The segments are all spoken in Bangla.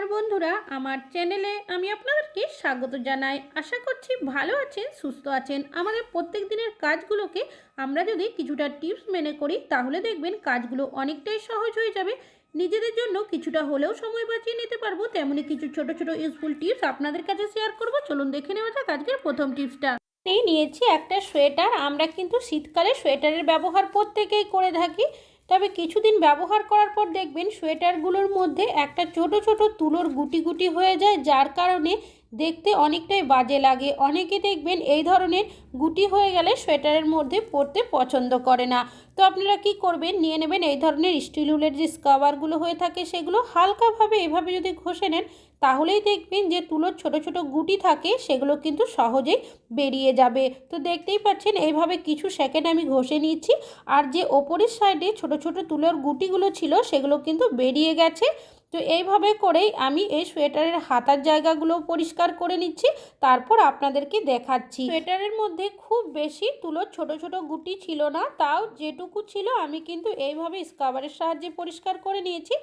नमस्कार बंधुरा आमार चैनेले आमी आपनादेरके स्वागत जानाई। आशा करछि भालो आछेन सुस्थ आछेन। आमादेर प्रत्येक दिनेर काजगुलोके आमरा जोदि किछुटा टिप्स मेने करी ताहले देखबेन काजगुलो अनेकटाई सहज हये जाबे। निजेदेर जोन्नो किछुटा होलेও समय बाঁচিয়ে নিতে পারবো। তেমনি কিছু ছোট ছোট ইউজফুল টিপস আপনাদের কাছে শেয়ার করব। চলুন দেখে নেওয়া যাক আজকের প্রথম টিপসটা। নিয়েছি একটা সোয়েটার। আমরা কিন্তু শীতকালে সোয়েটারের ব্যবহার প্রত্যেকেই করে থাকি। তবে কিছুদিন ব্যবহার করার পর দেখবেন সোয়েটারগুলোর মধ্যে একটা ছোট ছোট তুলোর গুটি গুটি হয়ে যায়, যার কারণে দেখতে অনেকটাই বাজে লাগে। অনেকে দেখবেন এই ধরনের গুটি হয়ে গেলে সোয়েটারের মধ্যে পরতে পছন্দ করে না। তো আপনারা কি করবেন, নিয়ে নেবেন এই ধরনের স্টিল উলের যে স্কাবারগুলো হয়ে থাকে সেগুলো হালকাভাবে এভাবে যদি ঘষে নেন তাহলেই দেখবেন যে তুলোর ছোট ছোট গুটি থাকে সেগুলো কিন্তু সহজেই বেরিয়ে যাবে। তো দেখতেই পাচ্ছেন এইভাবে কিছু সেকেন্ড আমি ঘষে নিচ্ছি, আর যে ওপরের সাইডে ছোট ছোট তুলোর গুটিগুলো ছিল সেগুলো কিন্তু বেরিয়ে গেছে। তো এইভাবে করেই আমি এই সোয়েটারের হাতার জায়গাগুলো পরিষ্কার করে নিচ্ছি, তারপর আপনাদেরকে দেখাচ্ছি। সোয়েটারের মধ্যে খুব বেশি তুলোর ছোট ছোট গুটি ছিল না, তাও যেটুকু ছিল আমি কিন্তু এইভাবে স্ক্রাবারের সাহায্যে পরিষ্কার করে নিয়েছি।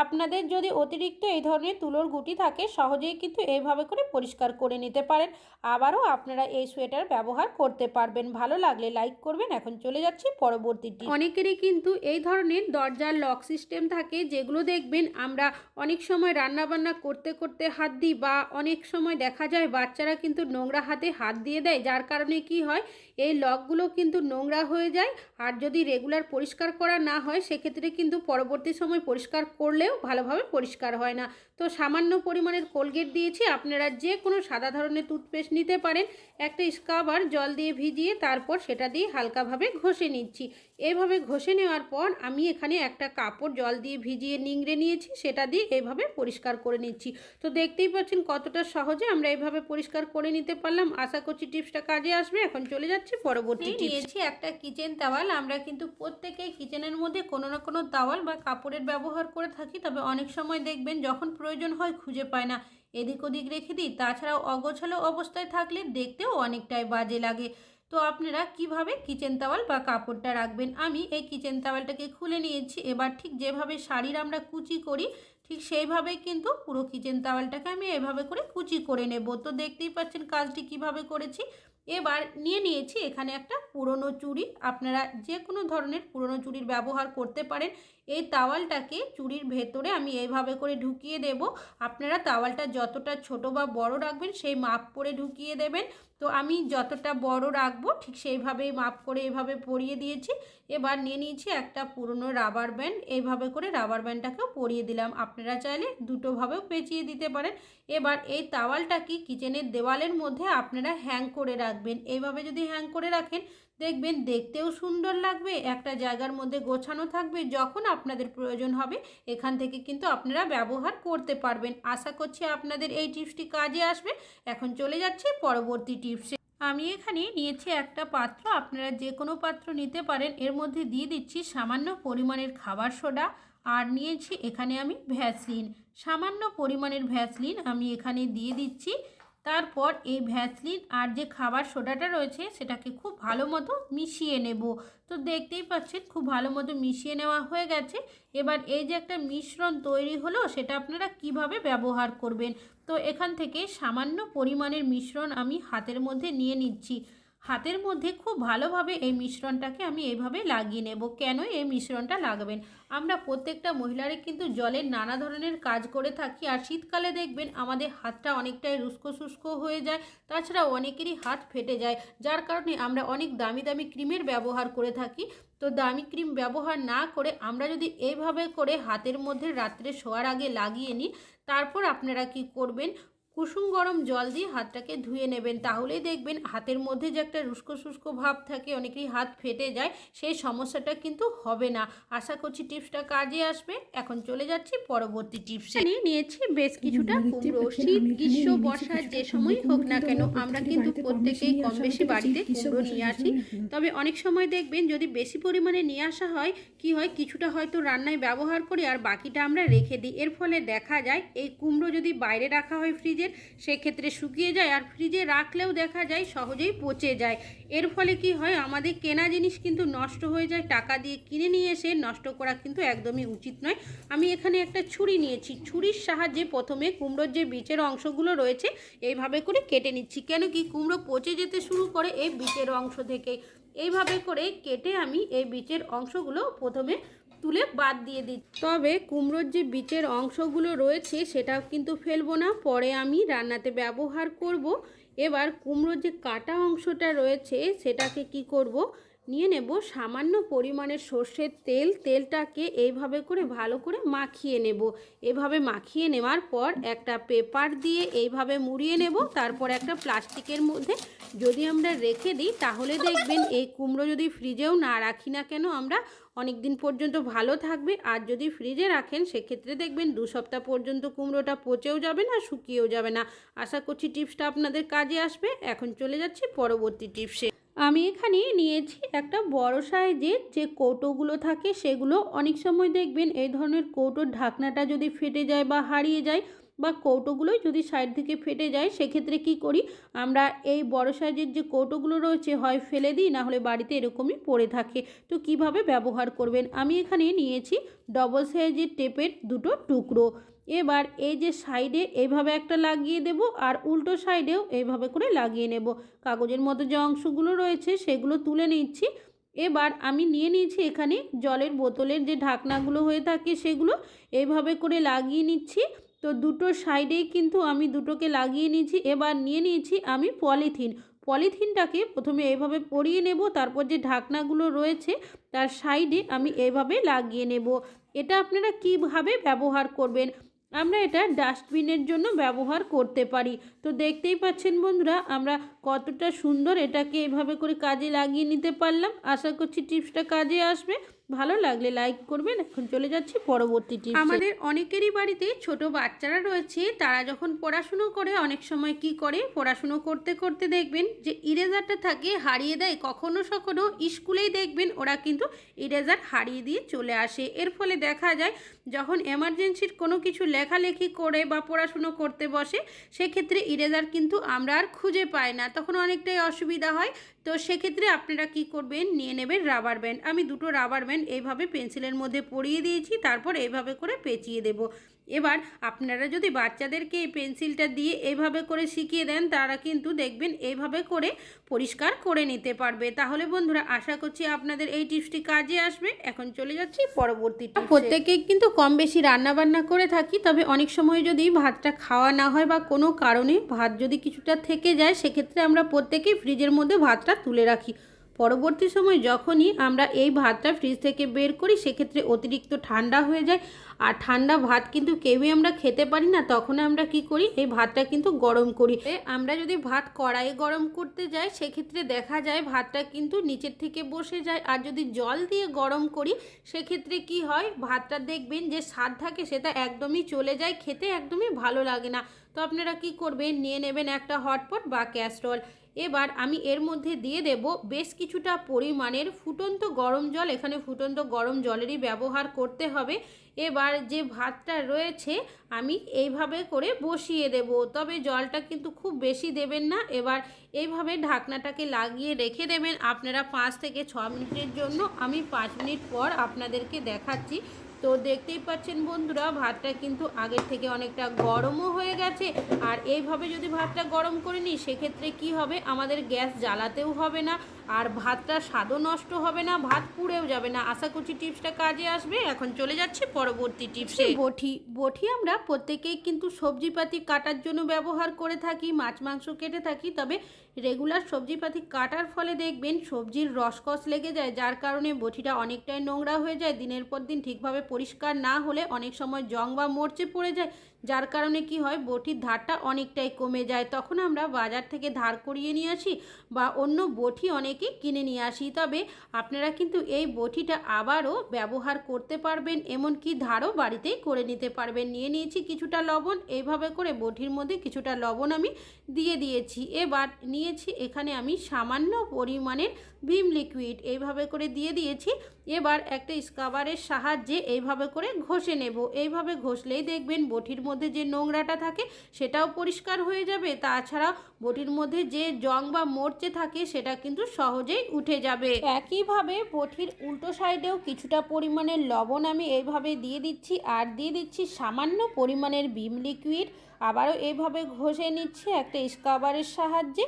আপনাদের যদি অতিরিক্ত এই ধরনের তুলোর গুটি থাকে সহজেই কিন্তু এইভাবে করে পরিষ্কার করে নিতে পারেন। আবারও আপনারা এই সোয়েটার ব্যবহার করতে পারবেন। ভালো লাগলে লাইক করবেন। এখন চলে যাচ্ছি পরবর্তীটি। অনেকেরই কিন্তু এই ধরনের দরজার লক সিস্টেম থাকে, যেগুলো দেখবেন আমরা অনেক সময় রান্নাবান্না করতে করতে হাত দিই, বা অনেক সময় দেখা যায় বাচ্চারা কিন্তু নোংরা হাতে হাত দিয়ে দেয়, যার কারণে কি হয় এই লকগুলো কিন্তু নোংরা হয়ে যায়। আর যদি রেগুলার পরিষ্কার করা না হয় সেক্ষেত্রে কিন্তু পরবর্তী সময় পরিষ্কার করলেও ভালোভাবে পরিষ্কার হয় না। তো সামান্য পরিমাণের কোলগেট দিয়েছি, আপনারা যে কোনো সাদা ধরনের টুথপেস্ট নিতে পারেন। একটা স্ক্রাবার জল দিয়ে ভিজিয়ে তারপর সেটা দিয়ে হালকাভাবে ঘষে নিচ্ছি। এইভাবে ঘষে নেওয়ার পর আমি এখানে একটা কাপড় জল দিয়ে ভিজিয়ে নিংড়ে নিয়েছি, সেটা দিয়ে এইভাবে পরিষ্কার করে নিচ্ছি। তো দেখতেই পাচ্ছেন কতটা সহজে আমরা এইভাবে পরিষ্কার করে নিতে পারলাম। আশা করছি টিপসটা কাজে আসবে। এখন চলে যাচ্ছি পরবর্তী। নিয়েছি একটা কিচেন তাওয়াল। আমরা কিন্তু প্রত্যেকেই কিচেনের মধ্যে কোনো না কোনো তাওয়াল বা কাপড়ের ব্যবহার করে থাকি, তবে অনেক সময় দেখবেন যখন প্রয়োজন হয় খুঁজে পায় না, এদিক ওদিক রেখে দিই। তাছাড়াও অগোছালো অবস্থায় থাকলে দেখতেও অনেকটাই বাজে লাগে। তো আপনারা কিভাবে কিচেন তাওয়াল বা কাপড়টা রাখবেন। আমি এই কিচেন তাওয়ালটাকে খুলে নিয়েছি। এবার ঠিক যেভাবে শাড়ির আমরা কুচি করি ঠিক সেইভাবেই কিন্তু পুরো কিচেন তাওয়ালটাকে আমি এভাবে করে কুচি করে নেব। তো দেখতেই পাচ্ছেন কাজটি কিভাবে করেছি। এবার নিয়েছি এখানে একটা পুরনো চুড়ি। আপনারা যে কোনো ধরনের পুরনো চুড়ির ব্যবহার করতে পারেন। এই তাওয়ালটাকে চুড়ির ভেতরে আমি এইভাবে করে ঢুকিয়ে দেব। আপনারা তাওয়ালটা যতটা ছোট বা বড় রাখবেন সেই মাপ করে ঢুকিয়ে দেবেন। তো আমি যতটা বড় রাখবো ঠিক সেইভাবেই মাপ করে এভাবে পরিয়ে দিয়েছি। এবার নিয়েছি একটা পুরনো রাবার ব্যান্ড। এইভাবে করে রাবার ব্যান্ডটাকেও পরিয়ে দিলাম। আপনারা চাইলে দুটোভাবেও পেঁচিয়ে দিতে পারেন। এবার এই তাওয়ালটাকে কিচেনের দেওয়ালের মধ্যে আপনারা হ্যাং করে রাখবেন। এইভাবে যদি হ্যাং করে রাখেন দেখবেন দেখতেও সুন্দর লাগবে, একটা জায়গার মধ্যে গোছানো থাকবে। যখন আপনাদের প্রয়োজন হবে এখান থেকে কিন্তু আপনারা ব্যবহার করতে পারবেন। আশা করছি আপনাদের এই টিপসটি কাজে আসবে। এখন চলে যাচ্ছি পরবর্তী টিপসে। আমি এখানে নিয়েছি একটা পাত্র। আপনারা যে কোনো পাত্র নিতে পারেন। এর মধ্যে দিয়ে দিচ্ছি সামান্য পরিমাণের খাবার সোডা, আর নিয়েছি এখানে আমি ভ্যাসলিন। সামান্য পরিমাণের ভ্যাসলিন আমি এখানে দিয়ে দিচ্ছি। তারপর এই ভ্যাসলিন আর যে খাবার সোডাটা রয়েছে সেটাকে খুব ভালো মতো মিশিয়ে নেব। তো দেখতেই পাচ্ছেন খুব ভালো মতো মিশিয়ে নেওয়া হয়ে গেছে। এবার এই যে একটা মিশ্রণ তৈরি হলো সেটা আপনারা কিভাবে ব্যবহার করবেন। তো এখান থেকে সামান্য পরিমাণের মিশ্রণ আমি হাতের মধ্যে নিয়ে নিচ্ছি। হাতের মধ্যে খুব ভালোভাবে এই মিশ্রণটাকে আমি এইভাবে লাগিয়ে নেব। কেন এই মিশ্রণটা লাগাবেন, আমরা প্রত্যেকটা মহিলারা কিন্তু জলের নানা ধরনের কাজ করে থাকি, আর শীতকালে দেখবেন আমাদের হাতটা অনেকটাই রুস্কো শুষ্ক হয়ে যায়। তাছাড়া অনেকেরই হাত ফেটে যায়, যার কারণে আমরা অনেক দামি দামি ক্রিমের ব্যবহার করে থাকি। তো দামি ক্রিম ব্যবহার না করে আমরা যদি এইভাবে করে হাতের মধ্যে রাত্রে শোয়ার আগে লাগিয়ে নিই, তারপর আপনারা কি করবেন, কুসুম গরম জল দিয়ে হাতটাকে ধুয়ে নেবেন। তাহলেই দেখবেন হাতের মধ্যে যে একটা রুস্কো শুষ্কো ভাব থাকে, অনেকেরই হাত ফেটে যায়, সেই সমস্যাটা কিন্তু হবে না। আশা করছি টিপসটা কাজে আসবে। এখন চলে যাচ্ছি পরবর্তী টিপসে। নিয়েছি বেশ কিছুটা কুমড়ো। শীত গ্রীষ্ম বর্ষা যে সময়ই হোক না কেন আমরা কিন্তু প্রত্যেকেই কম বেশি বাড়িতে কুমড়ো নিয়ে আসি। তবে অনেক সময় দেখবেন যদি বেশি পরিমাণে নিয়ে আসা হয় কি হয়, কিছুটা হয়তো রান্নায় ব্যবহার করি আর বাকিটা আমরা রেখে দিই। এর ফলে দেখা যায় এই কুমড়ো যদি বাইরে রাখা হয় ফ্রিজে ফ্রিজের, সেক্ষেত্রে শুকিয়ে যায় আর ফ্রিজে রাখলেও দেখা যায় সহজেই পচে যায়। এর ফলে কি হয়, আমাদের কেনা জিনিস কিন্তু নষ্ট হয়ে যায়। টাকা দিয়ে কিনে নিয়ে এসে নষ্ট করা কিন্তু একদমই উচিত নয়। আমি এখানে একটা ছুরি নিয়েছি, ছুরির সাহায্যে প্রথমে কুমড়োর যে বীজের অংশগুলো রয়েছে এইভাবে করে কেটে নিচ্ছি। কেন কি, কুমড়ো পচে যেতে শুরু করে এই বীজের অংশ থেকে। এইভাবে করে কেটে আমি এই বীজের অংশগুলো প্রথমে তুলে বাদ দিয়ে দিই। তবে কুমড়োর যে বীজের অংশগুলো রয়েছে সেটাও কিন্তু ফেলবো না, পরে আমি রান্নাতে ব্যবহার করব। এবার কুমড়োর যে কাটা অংশটা রয়েছে সেটাকে কি করব, নিয়ে নেব সামান্য পরিমাণের সর্ষের তেল। তেলটাকে এইভাবে করে ভালো করে মাখিয়ে নেব। এভাবে মাখিয়ে নেওয়ার পর একটা পেপার দিয়ে এইভাবে মুড়িয়ে নেব। তারপর একটা প্লাস্টিকের মধ্যে যদি আমরা রেখে দিই তাহলে দেখবেন এই কুমড়ো যদি ফ্রিজেও না রাখি না কেন আমরা অনেক দিন পর্যন্ত ভালো থাকবে। আর যদি ফ্রিজে রাখেন সেক্ষেত্রে দেখবেন 2 সপ্তাহ পর্যন্ত কুমড়োটা পচেও যাবে না, শুকিয়েও যাবে না। আশা করছি টিপসটা আপনাদের কাজে আসবে। এখন চলে যাচ্ছি পরবর্তী টিপসে। আমি এখানে নিয়েছি একটা বড় সাইজের যে কৌটোগুলো থাকে সেগুলো। অনেক সময় দেখবেন এই ধরনের কৌটোর ঢাকনাটা যদি ফেটে যায় বা হারিয়ে যায়, বা কৌটোগুলোই যদি সাইড থেকে ফেটে যায়, সেক্ষেত্রে কি করি আমরা, এই বড় সাইজের যে কৌটোগুলো রয়েছে হয় ফেলে দিই, না হলে বাড়িতে এরকমই পড়ে থাকে। তো কিভাবে ব্যবহার করবেন, আমি এখানে নিয়েছি ডবল সাইজের টেপের 2টো টুকরো। এবার এই যে সাইডে এইভাবে একটা লাগিয়ে দেব আর উল্টো সাইডেও এইভাবে করে লাগিয়ে নেব। কাগজের মতো যে অংশগুলো রয়েছে সেগুলো তুলে নিচ্ছি। এবার আমি নিয়ে নিয়েছি এখানে জলের বোতলের যে ঢাকনাগুলো হয়ে থাকে সেগুলো এইভাবে করে লাগিয়ে নিচ্ছি। তো দুটো সাইডেই কিন্তু আমি দুটোকে লাগিয়ে নিয়েছি। এবার নিয়ে নিয়েছি আমি পলিথিনটাকে প্রথমে এইভাবে পরিয়ে নেব, তারপর যে ঢাকনাগুলো রয়েছে তার সাইডে আমি এইভাবে লাগিয়ে নেব। এটা আপনারা কিভাবে ব্যবহার করবেন, আমরা এটা ডাস্টবিনের জন্য ব্যবহার করতে পারি। তো দেখতেই পাচ্ছেন বন্ধুরা আমরা কতটা সুন্দর এটাকে এভাবে করে কাজে লাগিয়ে নিতে পারলাম। আশা করছি টিপসটা কাজে আসবে। ভালো লাগলে লাইক করবেন। এখন চলে যাচ্ছি পরবর্তী টিপস। আমাদের অনেকেরই বাড়িতে ছোট বাচ্চারা রয়েছে, তারা যখন পড়াশুনো করে অনেক সময় কি করে, পড়াশুনো করতে করতে দেখবেন যে ইরেজারটা থাকে হারিয়ে দেয়। কখনো স্কুলেই দেখবেন ওরা কিন্তু ইরেজার হারিয়ে দিয়ে চলে আসে। এর ফলে দেখা যায় যখন এমার্জেন্সির কোনো কিছু লেখালেখি করে বা পড়াশুনো করতে বসে সেক্ষেত্রে ইরেজার কিন্তু আমরা আর খুঁজে পাই না, তখন অনেকটাই অসুবিধা হয়। তো সেক্ষেত্রে আপনারা কি করবেন, নিয়ে নেবেন রাবার ব্যান্ড। আমি 2টো রাবার ব্যান্ড এইভাবে পেন্সিলের মধ্যে পরিয়ে দিয়েছি, তারপর এইভাবে করে পেঁচিয়ে দেব। এবার আপনারা যদি বাচ্চাদেরকে এই পেন্সিলটা দিয়ে এইভাবে করে শিখিয়ে দেন, তারা কিন্তু দেখবেন এইভাবে করে পরিষ্কার করে নিতে পারবে। তাহলে বন্ধুরা আশা করছি আপনাদের এই টিপসটি কাজে আসবে। এখন চলে যাচ্ছি পরবর্তী টিপস। প্রত্যেকেই কিন্তু কম বেশি রান্নাবান্না করে থাকি, তবে অনেক সময় যদি ভাতটা খাওয়া না হয় বা কোনো কারণে ভাত যদি কিছুটা থেকে যায়, সেক্ষেত্রে আমরা প্রত্যেকেই ফ্রিজের মধ্যে ভাতটা তুলে রাখি। পরবর্তী সময় যখনই আমরা এই ভাতটা ফ্রিজ থেকে বের করি সেক্ষেত্রে অতিরিক্ত ঠান্ডা হয়ে যায়, আর ঠান্ডা ভাত কিন্তু কেউই আমরা খেতে পারি না। তখন আমরা কি করি, এই ভাতটা কিন্তু গরম করি। আমরা যদি ভাত কড়াইয়ে গরম করতে যাই সেক্ষেত্রে দেখা যায় ভাতটা কিন্তু নিচের থেকে বসে যায়। আর যদি জল দিয়ে গরম করি সেক্ষেত্রে কি হয়, ভাতটা দেখবেন যে স্বাদ থাকে সেটা একদমই চলে যায়, খেতে একদমই ভালো লাগে না। তো আপনারা কি করবেন, নিয়ে নেবেন একটা হটপট বা ক্যাস্ট্রল। এবার আমি এর মধ্যে দিয়ে দেব বেশ কিছুটা পরিমাণের ফুটন্ত গরম জল। এখানে ফুটন্ত গরম জলেরই ব্যবহার করতে হবে। এবার যে ভাতটা রয়েছে আমি এইভাবে করে বসিয়ে দেব, তবে জলটা কিন্তু খুব বেশি দেবেন না। এবার এইভাবে ঢাকনাটাকে লাগিয়ে রেখে দেবেন আপনারা 5 থেকে 6 মিনিটের জন্য। আমি 5 মিনিট পর আপনাদেরকে দেখাচ্ছি। তো দেখতেই পাচ্ছেন বন্ধুরা ভাতটা কিন্তু আগের থেকে অনেকটা গরমও হয়ে গেছে। আর এইভাবে যদি ভাতটা গরম করে নিই সেক্ষেত্রে কি হবে, আমাদের গ্যাস জ্বালাতেও হবে না, আর ভাতটা স্বাদও নষ্ট হবে না, ভাত পুড়েও যাবে না। আশা করছি টিপসটা কাজে আসবে। এখন চলে যাচ্ছি পরবর্তী টিপসে। বটি আমরা প্রত্যেকেই কিন্তু সবজিপাতি কাটার জন্য ব্যবহার করে থাকি, মাছ মাংস কেটে থাকি। তবে রেগুলার সবজিপাতি কাটার ফলে দেখবেন সবজির রসকস লেগে যায়, যার কারণে বটিটা অনেকটাই নোংরা হয়ে যায়। দিনের পর দিন ঠিকভাবে পরিষ্কার না হলে অনেক সময় জং বা মরচে পড়ে যায়, যার কারণে কি হয় বটির ধারটা অনেকটাই কমে যায়। তখন আমরা বাজার থেকে ধার করিয়ে নিয়ে আসি বা অন্য বটি অনেকেই কিনে নিয়ে আসি। তবে আপনারা কিন্তু এই বটিটা আবারও ব্যবহার করতে পারবেন, এমনকি ধারও বাড়িতেই করে নিতে পারবেন। নিয়ে নিয়েছি কিছুটা লবণ, এইভাবে করে বটির মধ্যে কিছুটা লবণ আমি দিয়ে দিয়েছি। এবার নিয়ে দিয়েছি এখানে আমি সামান্য পরিমাণের ভিম লিকুইড, এইভাবে করে দিয়ে দিয়েছি। এবার একটা স্ক্রাবারের সাহায্যে এইভাবে করে ঘষে নেব। এইভাবে ঘষলেই দেখবেন বটির মধ্যে যে নোংরাটা থাকে সেটাও পরিষ্কার হয়ে যাবে, তাছাড়া বটির মধ্যে যে জং বা মরচে থাকে সেটা কিন্তু সহজেই উঠে যাবে। একইভাবে বটির উল্টো সাইডেও কিছুটা পরিমাণের লবণ আমি এইভাবে দিয়ে দিচ্ছি, আর দিয়ে দিচ্ছি সামান্য পরিমাণের ভিম লিকুইড। আবারও এইভাবে ঘষে নিচ্ছি একটা স্ক্রাবারের সাহায্যে।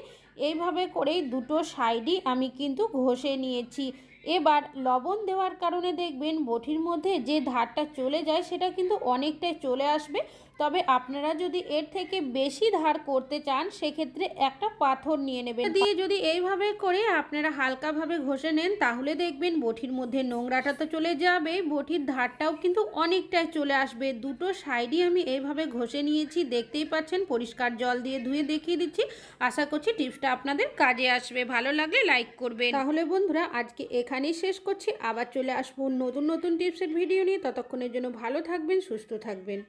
এইভাবে করেই দুটো সাইডই আমি কিন্তু ঘষে নিয়েছি। এবার লবণ দেওয়ার কারণে দেখবেন বটির মধ্যে যে ধারটা চলে যায় সেটা কিন্তু অনেকটাই চলে আসবে। তবে আপনারা যদি এর থেকে বেশি ধার করতে চান সেক্ষেত্রে একটা পাথর নিয়ে নেবেন, দিয়ে যদি এইভাবে করে আপনারা হালকাভাবে ঘষে নেন তাহলে দেখবেন বটির মধ্যে নোংরাটা তো চলে যাবে, বটির ধারটাও কিন্তু অনেকটাই চলে আসবে। দুটো সাইডই আমি এইভাবে ঘষে নিয়েছি, দেখতেই পাচ্ছেন। পরিষ্কার জল দিয়ে ধুয়ে দেখিয়ে দিচ্ছি। আশা করছি টিপসটা আপনাদের কাজে আসবে। ভালো লাগলে লাইক করবেন। তাহলে বন্ধুরা আজকে এখানেই শেষ করছি, আবার চলে আসবো নতুন নতুন টিপসের ভিডিও নিয়ে। ততক্ষণের জন্য ভালো থাকবেন, সুস্থ থাকবেন।